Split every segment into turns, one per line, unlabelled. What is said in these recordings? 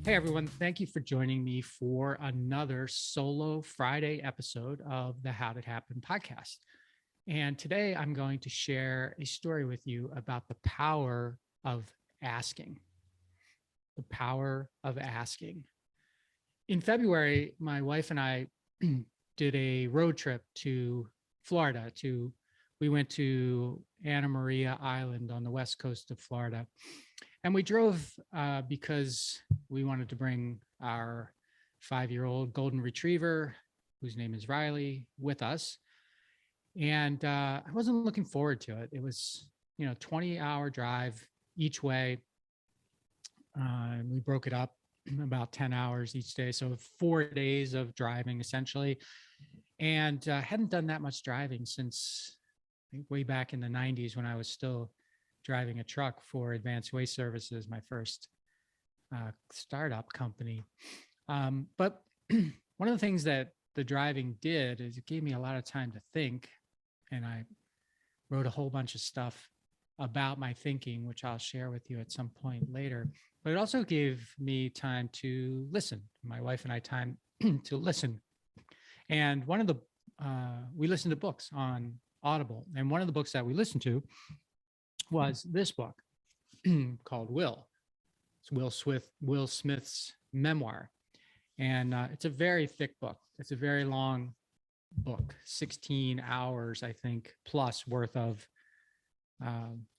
Hey everyone, thank you for joining me for another solo Friday episode of the How Did It Happen podcast. And today I'm going to share a story with you about the power of asking. The power of asking. In February, my wife and I did a road trip to Florida. We went to Anna Maria Island on the west coast of Florida. And we drove because we wanted to bring our 5-year-old golden retriever, whose name is Riley, with us. And I wasn't looking forward to it. It was, 20-hour drive each way. We broke it up about 10 hours each day. So 4 days of driving essentially. And hadn't done that much driving since I think way back in the 90s when I was still driving a truck for Advanced Waste Services, my first startup company. But one of the things that the driving did is it gave me a lot of time to think. And I wrote a whole bunch of stuff about my thinking, which I'll share with you at some point later. But it also gave me time to listen. My wife and I time to listen. And we listened to books on Audible. And one of the books that we listened to was this book called Will. It's Will Smith's memoir. And it's a very thick book. It's a very long book, 16 hours, I think, plus worth of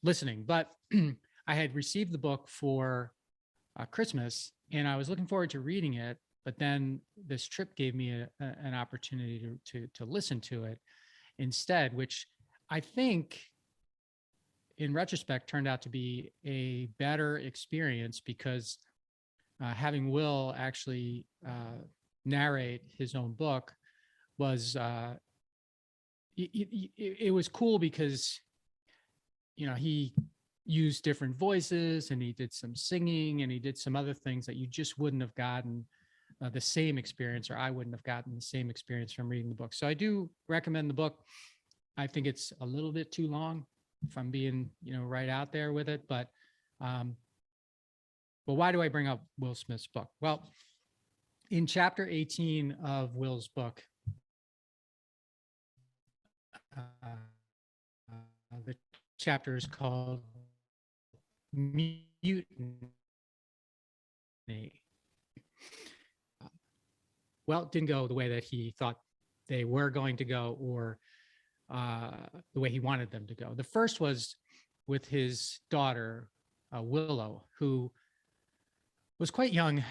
listening. But I had received the book for Christmas and I was looking forward to reading it. But then this trip gave me an opportunity to listen to it instead, which I think in retrospect turned out to be a better experience because having Will actually narrate his own book was it was cool because he used different voices and he did some singing and he did some other things that you just wouldn't have gotten the same experience, or I wouldn't have gotten the same experience from reading the book. So I do recommend the book. I think it's a little bit too long if I'm being, right out there with it. But why do I bring up Will Smith's book? Well, in chapter 18 of Will's book, the chapter is called Mutiny. Well, it didn't go the way that he thought they were going to go or the way he wanted them to go. The first was with his daughter, Willow, who was quite young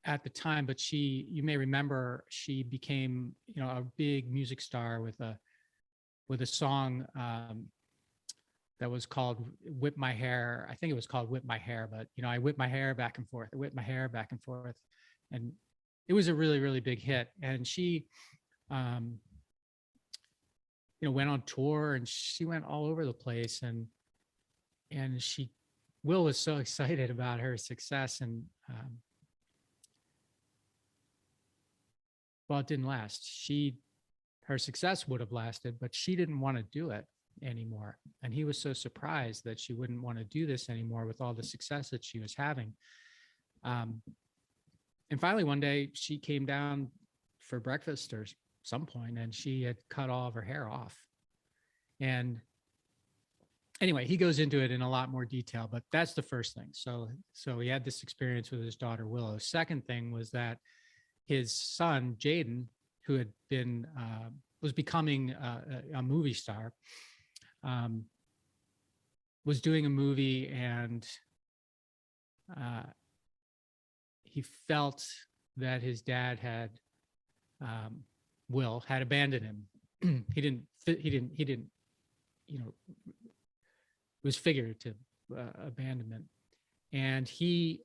at the time, but you may remember, she became, a big music star with a song that was called Whip My Hair. I think it was called Whip My Hair, but, I whip my hair back and forth, I whip my hair back and forth. And it was a really, really big hit. And she, went on tour and she went all over the place. And Will was so excited about her success. And well, it didn't last. Her success would have lasted, but she didn't want to do it anymore. And he was so surprised that she wouldn't want to do this anymore with all the success that she was having. And finally, one day she came down for breakfast or some point and she had cut all of her hair off. And anyway, he goes into it in a lot more detail, but that's the first thing. So he had this experience with his daughter, Willow. Second thing was that his son, Jaden, who had been, was becoming a movie star, was doing a movie and he felt that his dad Will had abandoned him. He didn't, it was figurative abandonment. And he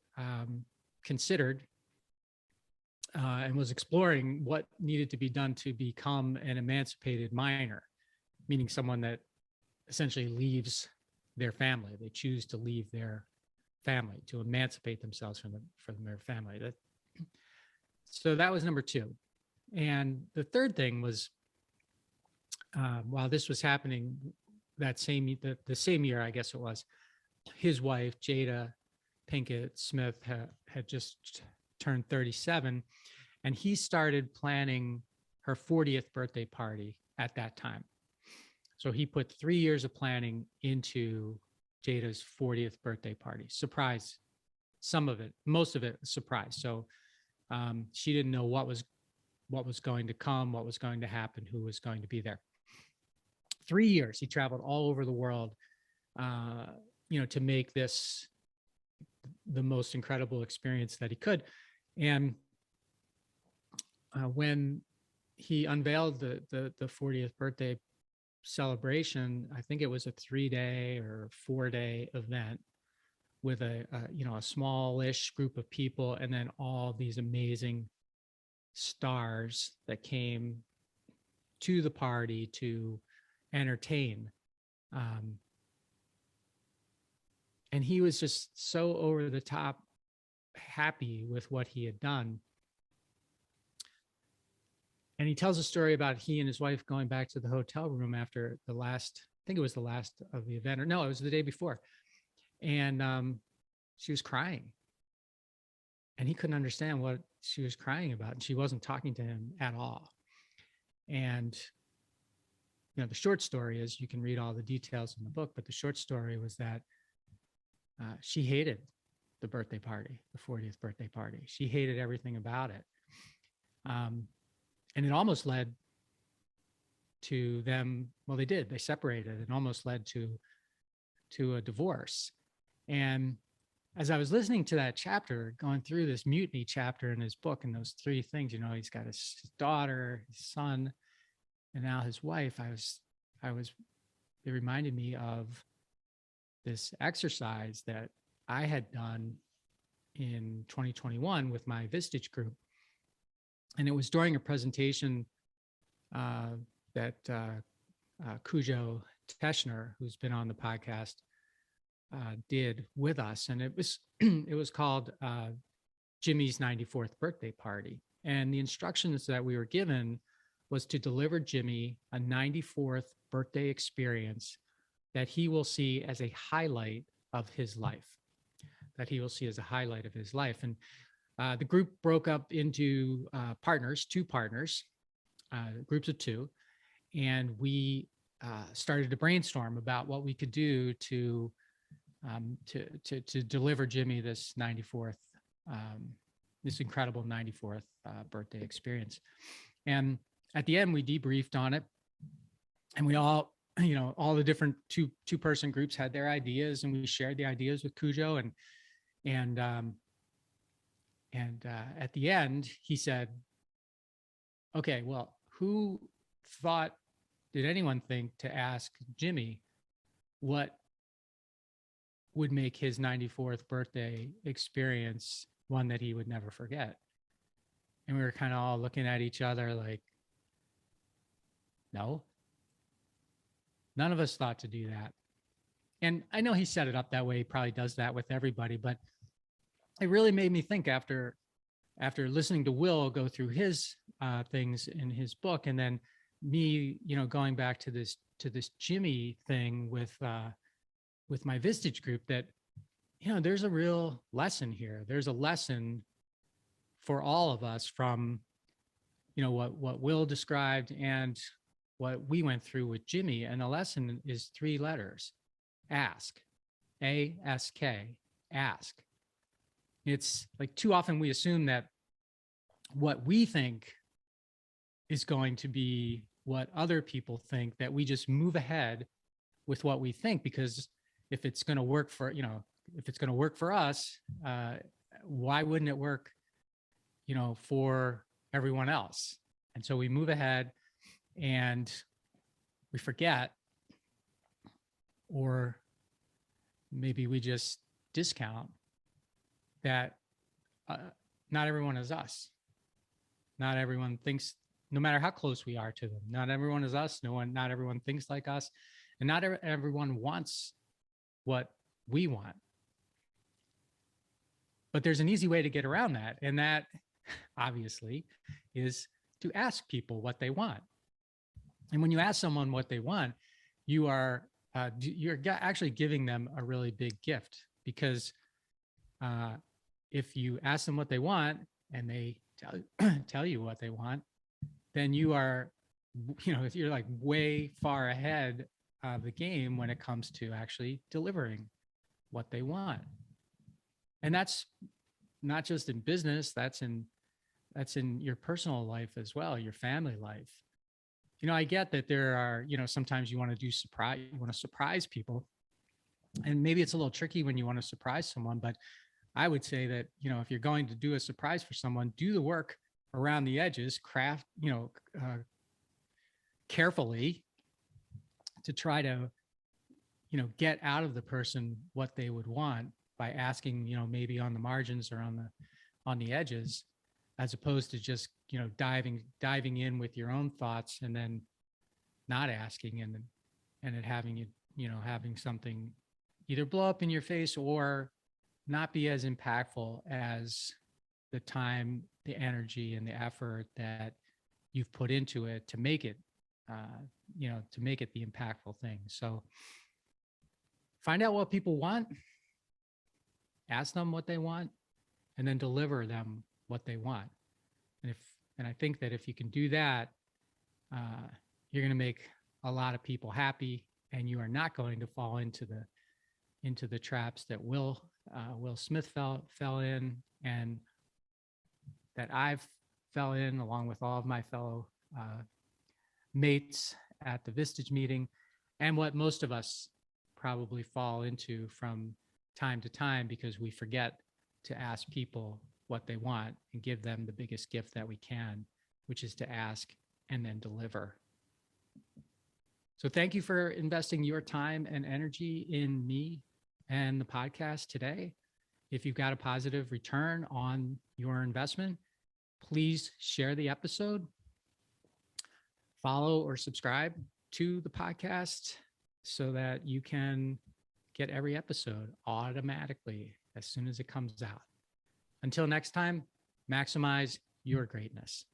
considered and was exploring what needed to be done to become an emancipated minor, meaning someone that essentially leaves their family. They choose to leave their family, to emancipate themselves from their family. So that was number two. And the third thing was, while this was happening, the same year, I guess it was, his wife, Jada Pinkett Smith, had just turned 37, and he started planning her 40th birthday party at that time. So he put 3 years of planning into Jada's 40th birthday party. Surprise. Some of it, most of it, surprise. So she didn't know what was going to come, what was going to happen, who was going to be there. 3 years he traveled all over the world, to make this the most incredible experience that he could. And when he unveiled the 40th birthday celebration, I think it was a 3-day or 4-day event with a smallish group of people, and then all these amazing stars that came to the party to entertain. And he was just so over the top happy with what he had done. And he tells a story about he and his wife going back to the hotel room after the last, I think it was the last of the event, or no, it was the day before. And she was crying. And he couldn't understand what she was crying about. And she wasn't talking to him at all. And, the short story is, you can read all the details in the book, but the short story was that she hated the birthday party, the 40th birthday party. She hated everything about it. And it almost led to them, well, they separated. It almost led to a divorce. And as I was listening to that chapter, going through this mutiny chapter in his book, and those 3 things, he's got his daughter, his son, and now his wife, it reminded me of this exercise that I had done in 2021 with my Vistage group. And it was during a presentation that Cujo Teschner, who's been on the podcast, did with us. And it was called Jimmy's 94th birthday party. And the instructions that we were given was to deliver Jimmy a 94th birthday experience that he will see as a highlight of his life, And the group broke up into two partners, groups of 2. And we started to brainstorm about what we could do to deliver Jimmy this 94th, this incredible 94th birthday experience. And at the end, we debriefed on it, and we all, all the different two-person groups had their ideas, and we shared the ideas with Cujo. And at the end, he said, "Okay, well, did anyone think to ask Jimmy what would make his 94th birthday experience one that he would never forget?" And we were kind of all looking at each other like, no, none of us thought to do that. And I know he set it up that way. He probably does that with everybody, but it really made me think after listening to Will go through his things in his book, and then me, going back to this Jimmy thing with my Vistage group, that, there's a real lesson here. There's a lesson for all of us from, what Will described and what we went through with Jimmy. And the lesson is 3 letters: ask, A.S.K, ask. It's like, too often we assume that what we think is going to be what other people think, that we just move ahead with what we think, because if it's going to work for, if it's going to work for us, why wouldn't it work, for everyone else? And so we move ahead and we forget, or maybe we just discount that not everyone is us. Not everyone thinks, no matter how close we are to them, not everyone is us. Not everyone thinks like us, and not everyone wants what we want. But there's an easy way to get around that, and that obviously is to ask people what they want. And when you ask someone what they want, you're actually giving them a really big gift, because if you ask them what they want and they tell you what they want, then you are, if you're like way far ahead of the game when it comes to actually delivering what they want. And that's not just in business, that's in your personal life as well, your family life. I get that there are, sometimes you want to surprise people. And maybe it's a little tricky when you want to surprise someone, but I would say that, if you're going to do a surprise for someone, do the work around the edges, craft, carefully to try to, get out of the person what they would want by asking, maybe on the margins or on the edges, as opposed to just, diving in with your own thoughts and then not asking and it having having something either blow up in your face or not be as impactful as the time, the energy, and the effort that you've put into it to make it, to make it the impactful thing. So find out what people want, ask them what they want, and then deliver them what they want. And I think that if you can do that, you're going to make a lot of people happy, and you are not going to fall into the traps that Will Smith fell in, and that I've fell in along with all of my fellow mates at the Vistage meeting, and what most of us probably fall into from time to time because we forget to ask people what they want and give them the biggest gift that we can, which is to ask and then deliver. So thank you for investing your time and energy in me and the podcast today. If you've got a positive return on your investment, please share the episode, follow or subscribe to the podcast so that you can get every episode automatically as soon as it comes out. Until next time, maximize your greatness.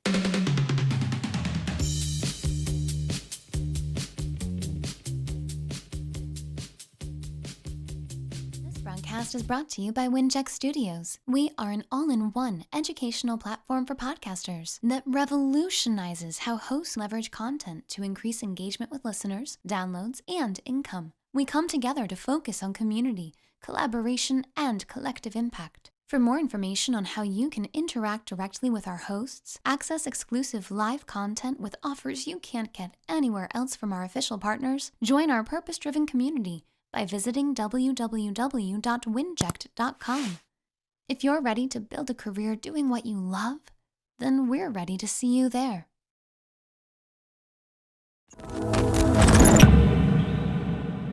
Broadcast is brought to you by Wincheck Studios. We are an all-in-one educational platform for podcasters that revolutionizes how hosts leverage content to increase engagement with listeners, downloads, and income. We come together to focus on community, collaboration, and collective impact. For more information on how you can interact directly with our hosts, access exclusive live content with offers you can't get anywhere else from our official partners, join our purpose-driven community by visiting www.winject.com. If you're ready to build a career doing what you love, then we're ready to see you there.